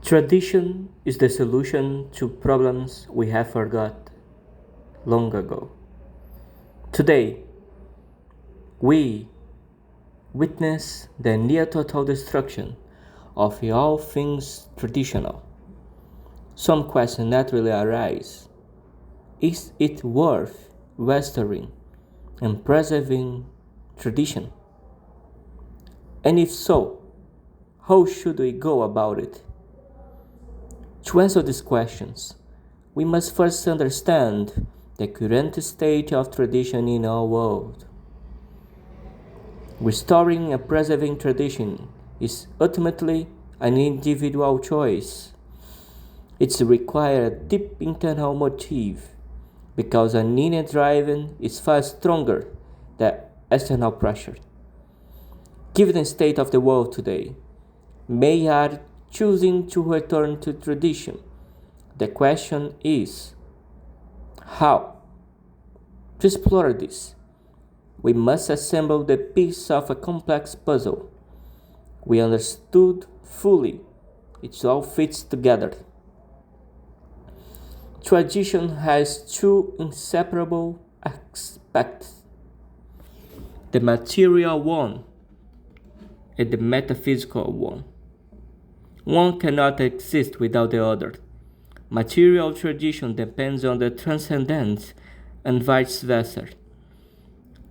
Tradition is the solution to problems we have forgot long ago. Today, we witness the near total destruction of all things traditional. Some questions naturally arise. Is it worth restoring and preserving tradition? And if so, how should we go about it? To answer these questions, we must first understand the current state of tradition in our world. Restoring and preserving tradition is ultimately an individual choice. It requires a deep internal motive because an inner drive is far stronger than external pressure. Given the state of the world today, many are choosing to return to tradition. The question is, how? To explore this, we must assemble the piece of a complex puzzle. We understood fully it all fits together. Tradition has two inseparable aspects: the material one and the metaphysical one. One cannot exist without the other. Material tradition depends on the transcendent and vice versa.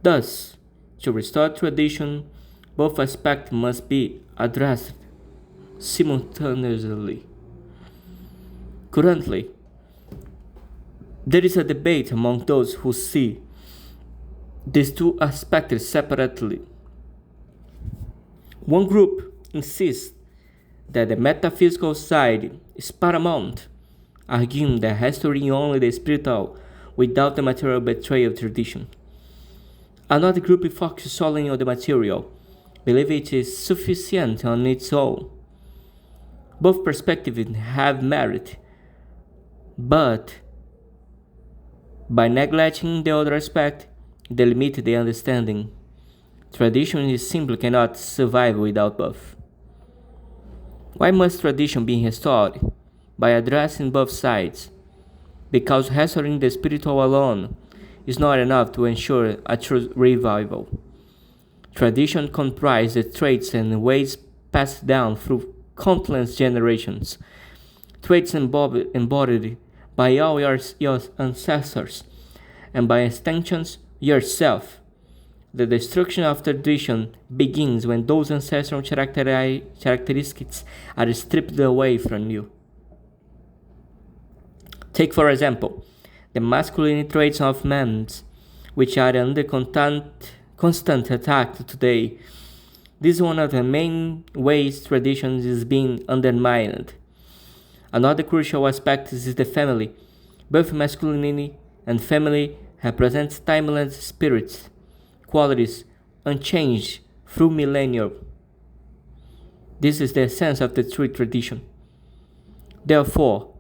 Thus, to restore tradition, both aspects must be addressed simultaneously. Currently, there is a debate among those who see these two aspects separately. One group insists that the metaphysical side is paramount, arguing that restoring only the spiritual without the material betrays tradition. Another group focuses solely on the material, believing it is sufficient on its own. Both perspectives have merit, but by neglecting the other aspect, they limit the understanding. Tradition simply cannot survive without both. Why must tradition be restored? By addressing both sides. Because restoring the spiritual alone is not enough to ensure a true revival. Tradition comprises the traits and ways passed down through countless generations, traits embodied by all your ancestors, and by extensions, yourself. The destruction of tradition begins when those ancestral characteristics are stripped away from you. Take, for example, the masculine traits of men, which are under constant attack today. This is one of the main ways tradition is being undermined. Another crucial aspect is the family. Both masculinity and family represent timeless spirits, qualities unchanged through millennia. This is the essence of the true tradition. Therefore,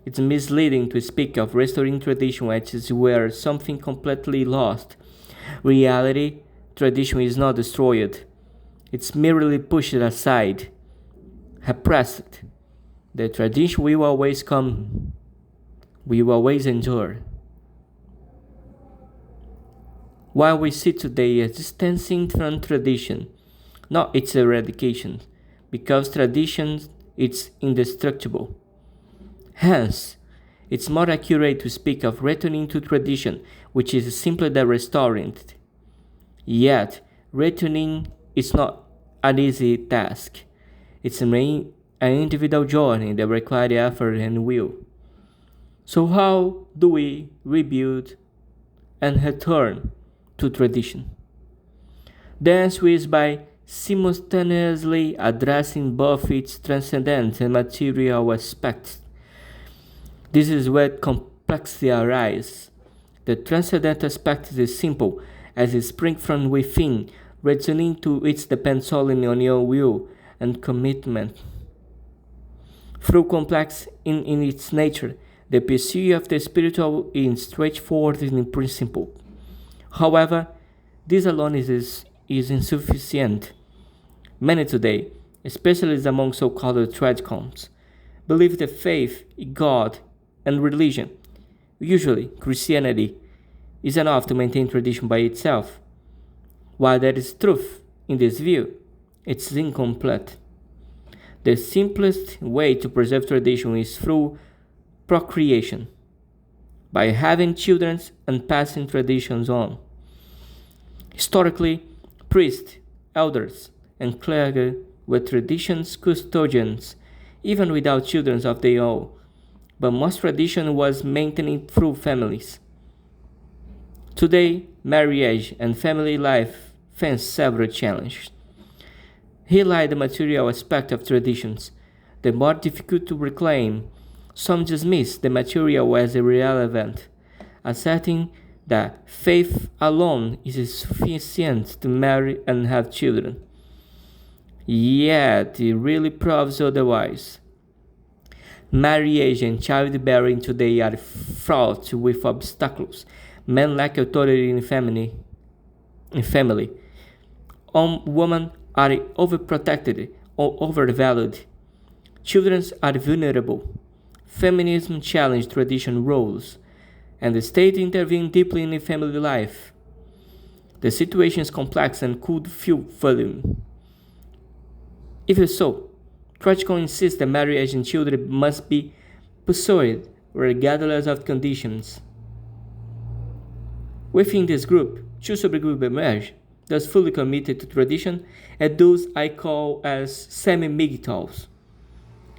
it's misleading to speak of restoring tradition as is where something completely lost. Reality, tradition is not destroyed. It's merely pushed aside, repressed. The tradition will always come. We will always endure. While we see today a distancing from tradition, not its eradication, because tradition is indestructible. Hence, it's more accurate to speak of returning to tradition, which is simply the restoring it. Yet, returning is not an easy task. It's an individual journey that requires effort and will. So how do we rebuild and return to tradition? The answer is by simultaneously addressing both its transcendent and material aspects. This is where complexity arises. The transcendent aspect is simple, as it springs from within, returning to it depends solely on your will and commitment. Though complex in its nature, the pursuit of the spiritual is straightforward in principle. However, this alone is insufficient. Many today, especially among so-called tradicons, believe the faith in God and religion, usually Christianity, is enough to maintain tradition by itself. While there is truth in this view, it's incomplete. The simplest way to preserve tradition is through procreation, by having children and passing traditions on. Historically, priests, elders, and clergy were traditions custodians, even without children of their own, but most tradition was maintained through families. Today, marriage and family life face several challenges. Here lie the material aspect of traditions, the more difficult to reclaim. Some dismiss the material as irrelevant, asserting that faith alone is sufficient to marry and have children. Yet it really proves otherwise. Marriage and childbearing today are fraught with obstacles. Men lack authority in family. Women are overprotected or overvalued. Children are vulnerable. Feminism challenged traditional roles, and the state intervened deeply in family life. The situation is complex and could feel volume. Even so, Trotsky insists that marriage and children must be pursued regardless of conditions. Within this group, two subgroups emerge, those fully committed to tradition and those I call as semi-migdals.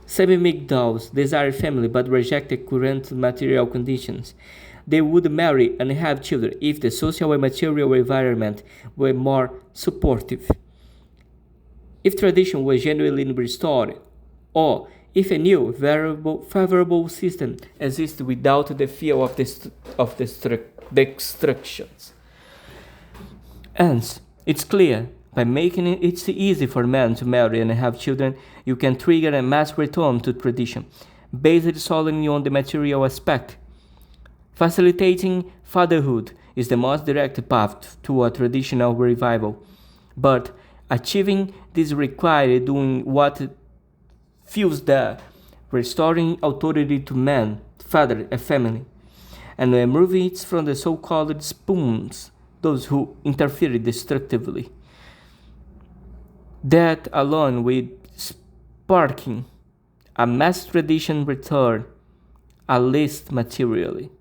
Semi-migdals desire family but reject the current material conditions. They would marry and have children if the social and material environment were more supportive, if tradition was genuinely restored, or if a new, favorable system exists without the fear of destructions. Hence, it's clear, by making it easy for men to marry and have children, you can trigger a mass return to tradition, based solely on the material aspect. Facilitating fatherhood is the most direct path to a traditional revival, but achieving this requires doing what feels there, restoring authority to man, father, and family, and removing it from the so-called spoons, those who interfere destructively. That alone will sparking a mass tradition return, at least materially.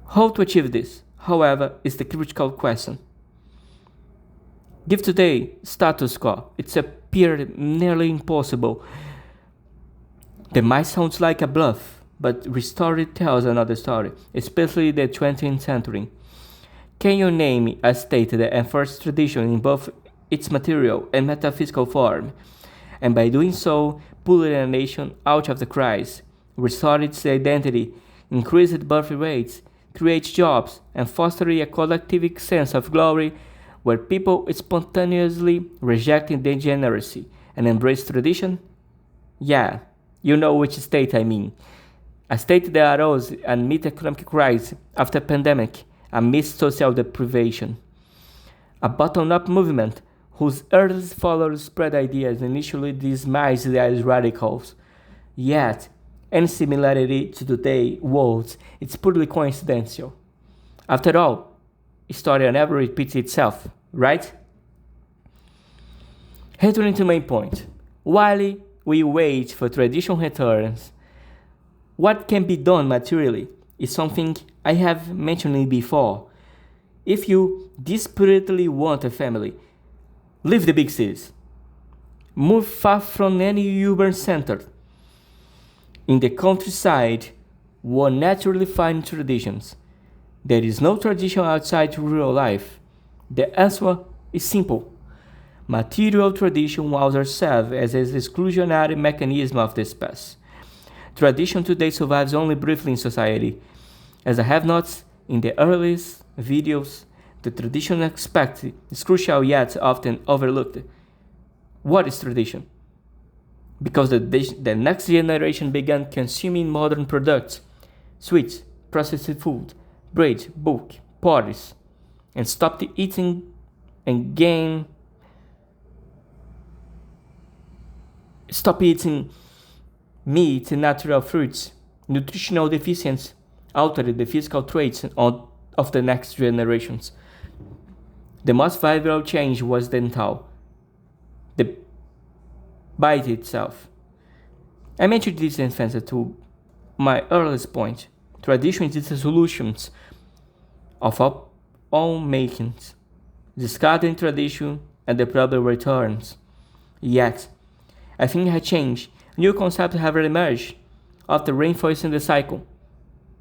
How to achieve this, however, is the critical question. Give today status quo, it's appeared nearly impossible. That might sound like a bluff, but history tells another story, especially the 20th century. Can you name a state that enforces tradition in both its material and metaphysical form, and by doing so, pulling a nation out of the crisis, restore its identity, increase birth rates, create jobs, and foster a collective sense of glory where people spontaneously reject degeneracy and embrace tradition? Yeah, you know which state I mean. A state that arose amid economic crisis after pandemic, amidst social deprivation. A bottom-up movement whose earliest followers spread ideas initially dismissed as radicals. Yet, any similarity to today's world is purely coincidental. After all, history never repeats itself, right? Returning to my point, while we wait for tradition returns, what can be done materially is something I have mentioned before. If you desperately want a family, leave the big cities. Move far from any urban center. In the countryside, one naturally finds traditions. There is no tradition outside rural life. The answer is simple. Material tradition also serves as an exclusionary mechanism of the space. Tradition today survives only briefly in society. As I have noticed in the earliest videos, the traditional aspect is crucial yet often overlooked. What is tradition? Because the next generation began consuming modern products, sweets, processed food, bread, book, parties, and stopped eating and stop eating meat and natural fruits, nutritional deficiencies altered the physical traits of the next generations. The most vital change was dental, the bite itself. I mentioned this in answer to my earliest point. Tradition is the solutions of our own makings. Discarding tradition and the problem returns. Yet, I think it has changed. New concepts have emerged after reinforcing the cycle.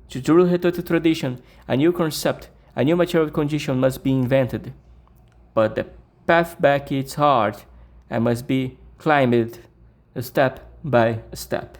To truly return to tradition, a new concept, a new material condition must be invented. But the path back is hard and must be climbed step by step.